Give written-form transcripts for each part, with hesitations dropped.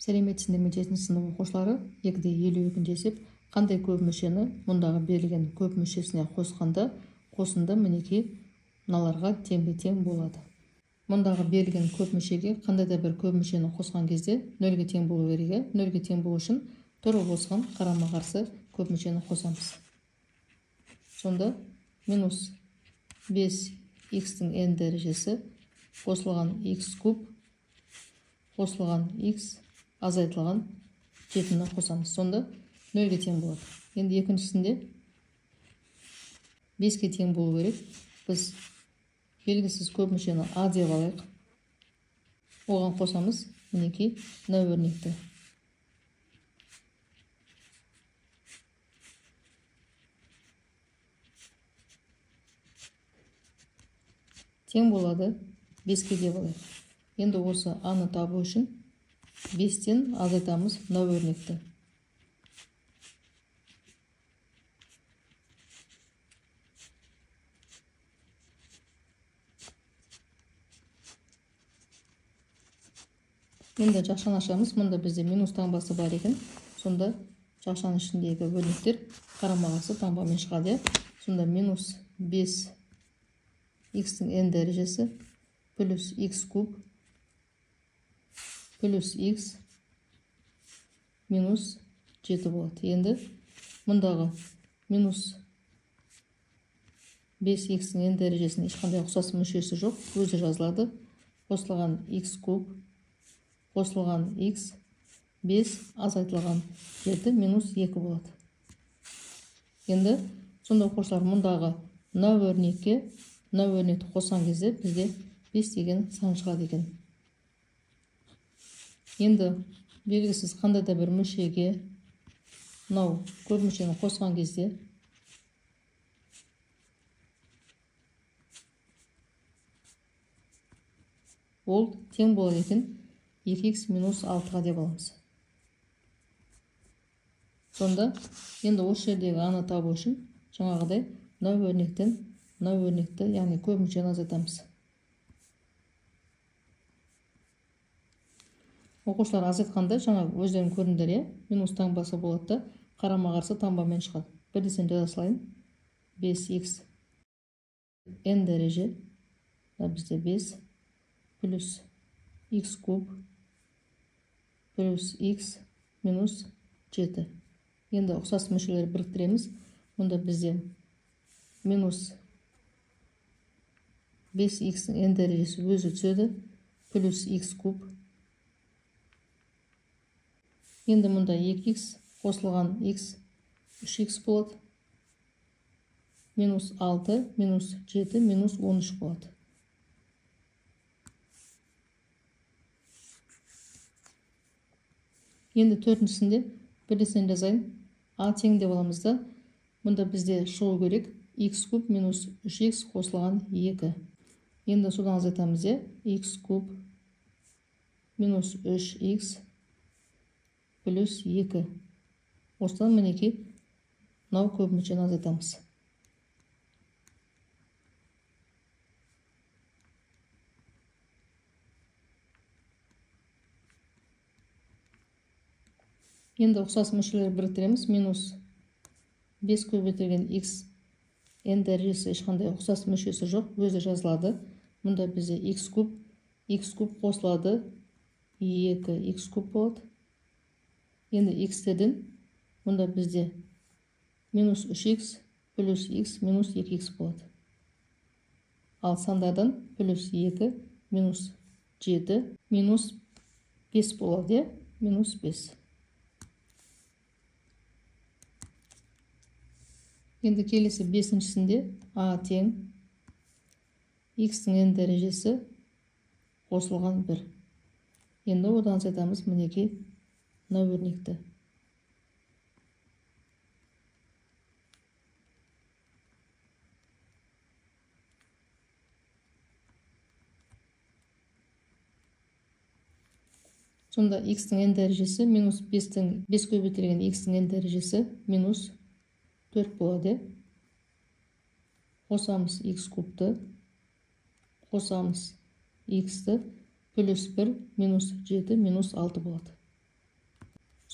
Сәлеметсіңдер ме 7 сынып оқушылары? 2/52 есеп қандай көп мүшені мұндағы берілген көп мүшесіне қосқанда қосынды мінекей мыналарға тең болады. Мұндағы берілген көп мүшеге қандай да бір көп мүшені қосқан кезде 0-ге тең болу керек. 0-ге тең болу үшін торы босқан қарама қарсы көп мүшені қосамыз. Сонда минус 5х-тің n дәрежесі қосылған x куб қосылған x азайтылған 7-ні қосамыз. Сонда 0-ге тең болады. Енді екіншісінде 5-ке тең болу керек. Біз белгісіз көп мүшені a деп алайық. Оған қосамыз мінекей мына өрнекті. Тең болады 5-ке деп алайық. Енді осы a-ны табу үшін 5-тен азайтамыз мына өрнекті. Енді жақшаны ашамыз. Мұнда бізде минус таңбасы бар екен. Сонда жақшаның ішіндегі өрнектер қарама-қарсы таңбамен шығады. Сонда минус 5х-тің n дәрежесі плюс x куб плюс x минус 7 болады. Енді мұндағы минус 5х-тің n дәрежесінің ешқандай ұқсас мүшесі жоқ. Өзі жазылады. Қосылған x куб қосылған x 5 азайтылған 7 минус 2 болады. Енді сонда оқушылар мұндағы мына өрнекті қосқан кезде бізде 5 деген сан шығады екен. Енді белгісіз қандай да бір мүшеге мынау көп мүшені қосқан кезде ол тең болады екен 2х минус 6-ға деп аламыз. Сонда енді осы жердегі a-ны табу үшін жаңағыдай мына өрнектен мына өрнекті, яғни көп мүшені азайтамыз. Оқушылар азайтқанда жаңа өздерің көрдіңдер, минус таңбасы болады да қарама-қарсы таңбамен шығады. Бірдесен жаза салайын. 5х n дәреже бізде 5 плюс x куб плюс x минус 7. Енді ұқсас мүшелер біріктіреміз. Мұнда бізде минус 5х-тің n дәрежесі өзі түседі. Плюс x куб. Енді мұнда 2х қосылған x 3х болады. Минус 6, минус 7, минус 13 болады. Енді төртіншісінде бірдесен жазайын. A тең деп аламыз да, мұнда бізде шығу керек x куб минус 3х қосылған 2. Енді содан азайтамыз, x куб минус 3х плюс 2. Осыдан мінекей мынау көп мүшені азайтамыз. Енді ұқсас мүшелер біріктіреміз. Минус 5 көбейтілген x n дәрежесі ешқандай ұқсас мүшесі жоқ. Өзі жазылады. Мұнда бізде x куб қосылады 2x куб болады. Енді x-тен мұнда бізде минус 3х плюс x минус 2х болады. Ал сандардан плюс 2 минус 7 минус 5 болады. Минус 5. Енді келесі бесіншісінде a тең x-тің n дәрежесі қосылған 1. Енді одан азайтамыз мінекей мына өрнекті. Сонда x-тің n дәрежесі минус 5 көбейтілген x-тің n дәрежесі минус 4 болады. Қосамыз x кубты, қосамыз x-ті, плюс 1 минус 7 минус 6 болады.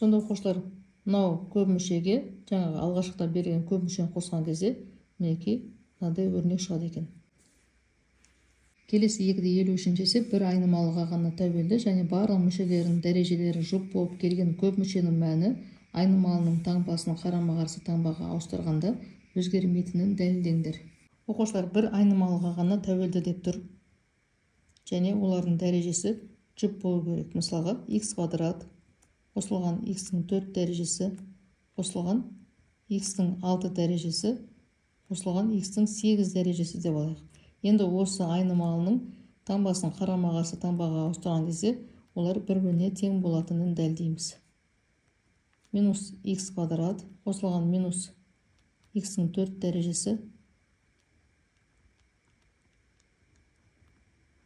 Сонда оқушылар, мынау көп мүшеге жаңағы алғашқыда берген көп мүшені қосқан кезде мінекей мынадай өрнек шығады екен. Келесі 2-53 есеп бір айнымалыға ғана тәуелді және барлық мүшелерінің дәрежелері жұп болып келген көп мүшенің мәні айнымалының таңбасын қарама-қарсы таңбаға ауыстырғанда өзгермейтінін дәлелдеңдер. Оқушылар бір айнымалыға ғана тәуелді деп тұр және олардың дәрежесі жұп болу керек. Мысалға x квадрат қосылған x-тің 4 дәрежесі қосылған x-тің 6 дәрежесі қосылған x-тің 8 дәрежесі деп алайық. Енді осы айнымалының таңбасын қарама-қарсы таңбаға ауыстырған кезде олар бір-біріне тең болатынын дәлелдейміз. Минус x квадрат қосылған минус x-тің 4 дәрежесі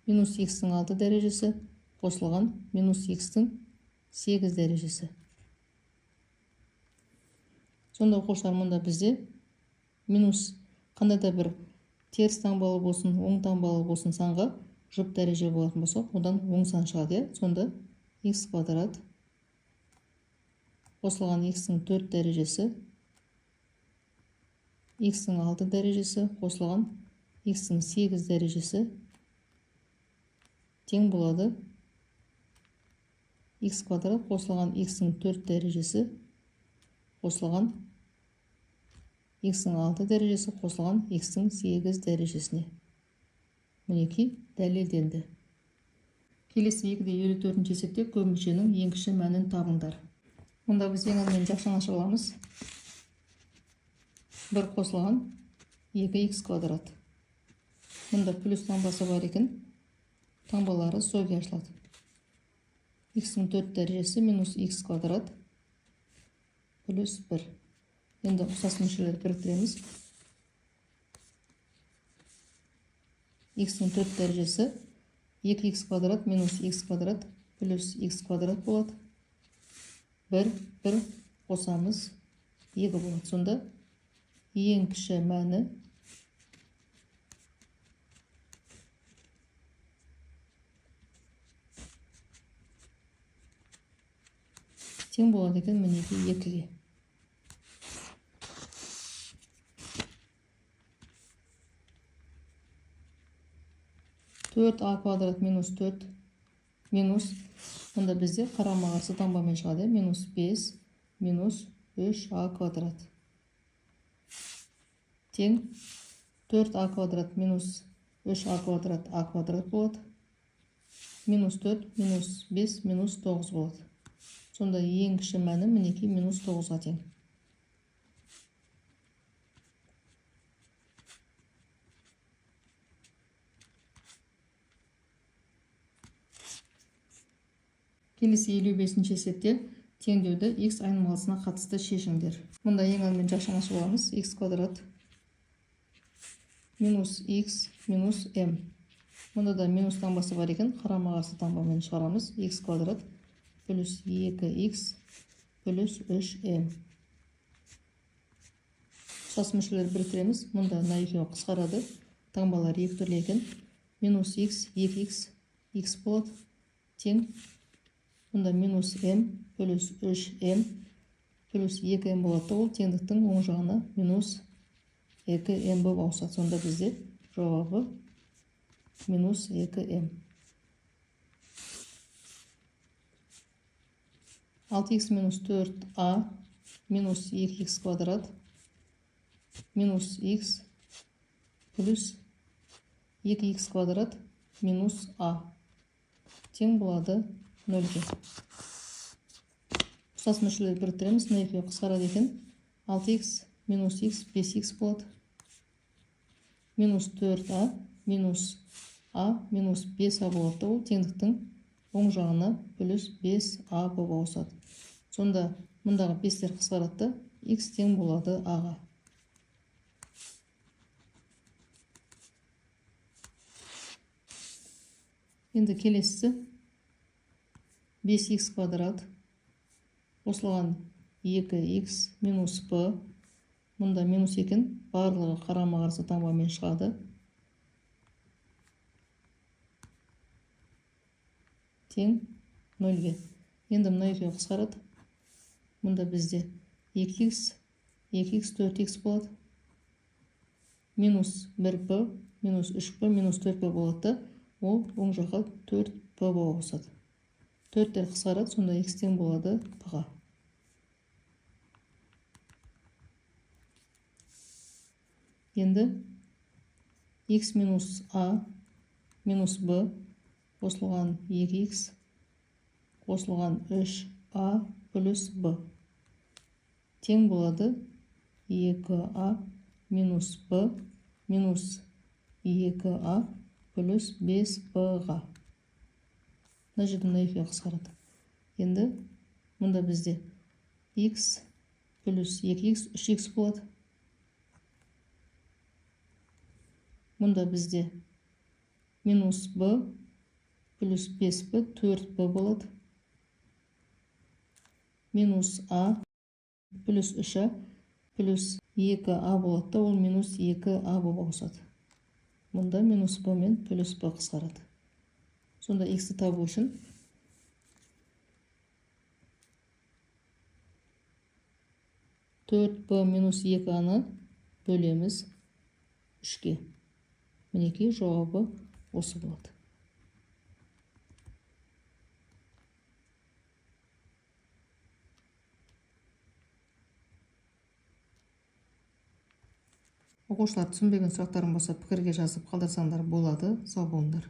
минус x-тің 6 дәрежесі қосылған минус x-тің 8 дәрежесі. Сонда оқушылар, мұнда бізде минус қандай да бір теріс таңбалы болсын, оң таңбалы болсын санға жұп дәреже болатын болса, одан оң сан шығады. Сонда x квадрат қосылған x-тің 4 дәрежесі x-тің 6 дәрежесі қосылған x-тің 8 дәрежесі тең болады x квадрат қосылған x-тің 4 дәрежесі қосылған x-тің 6 дәрежесі қосылған x-тің 8 дәрежесіне. Мінекей дәлелденді. Келесі 2-54 есепте көп мүшенің ең кіші мәнін табыңдар. Мұнда біз ең алдымен жақшаны аша аламыз. 1 қосылған 2x квадрат. Мұнда плюс таңбасы бар екен. Таңбалары сойге ашылады. x-тің 4 дәрежесі минус x квадрат плюс 1. Енді ұқсас мүшелерді біріктіреміз. x-тің 4 дәрежесі 2x квадрат минус x квадрат плюс x квадрат болады. 1 қосамыз 2 болады. Сонда ең кіші мәні тең болады екен мінекей 2-ге. 4a квадрат минус 4 минус, мұнда бізде қарама-қарсы таңбамен шығады. Минус 5 минус 3a квадрат тең 4a квадрат минус 3a квадрат a квадрат болады. Минус 4 минус 5 минус 9 болады. Сонда ең кіші мәні мінекей минус 9-ға тең. Келесі 55 есепте теңдеуді x айнымалысына қатысты шешіңдер. Мұнда ең алдымен жақшаны аша аламыз. X квадрат минус x минус m. Мұнда да минус таңбасы бар екен. Қарама-қарсы таңбамен шығарамыз. X квадрат плюс 2x плюс 3m. Ұқсас мүшелерді біріктіреміз. Мұнда мына екеуі қысқарады. Таңбалар екі түрлі екен. Минус x 2x x болады. Тең мұнда минус m плюс 3m плюс 2m болады. Ол теңдіктің оң жағына минус 2m болып ауысады. Сонда бізде жауабы минус 2m. 6x минус 4a минус 2x квадрат минус x плюс 2x квадрат минус a тең болады 0-ге. Ұқсас мүшелерді біріктіреміз. Мына екеуі қысқарады екен. 6x минус x 5x болады. Минус 4a минус a минус 5a болады. Ол теңдіктің оң жағына плюс 5a болып ауысады. Сонда мұндағы 5-тер қысқарады. X тең болады a-ға. Енді келесісі 5x квадрат қосылған 2x минус p. Мұнда минус екен. Барлығы қарама-қарсы таңбамен шығады. Тең 0-ге. Енді мына екеуі қысқарады. Мұнда бізде 2х, 2х 4х болады. Минус 1b, минус 3b, минус 4b болады. Ол оң жаққа 4b болып ауысады. 4-тер қысқарады, сонда x тең болады p-ға. Енді x минус a минус b қосылған 2x қосылған 3a плюс b тең болады 2a минус b минус 2a плюс 5b-ға. Мына жерде мына екеуі қысқарады. Енді мұнда бізде x плюс 2x 3x болады. Мұнда бізде минус b плюс 5b 4b болады. Минус a плюс 3a плюс 2a болады. Ол минус 2a болып ауысады. Мұнда минус b мен плюс b қысқарады. Сонда x-ті табу үшін төрт b минус 2a-ны бөлеміз 3-ке. Мінекей жауабы осы болады. Оқушылар түсінбеген сұрақтарың болса пікірге жазып қалдырсаңдар болады. Сау болыңдар.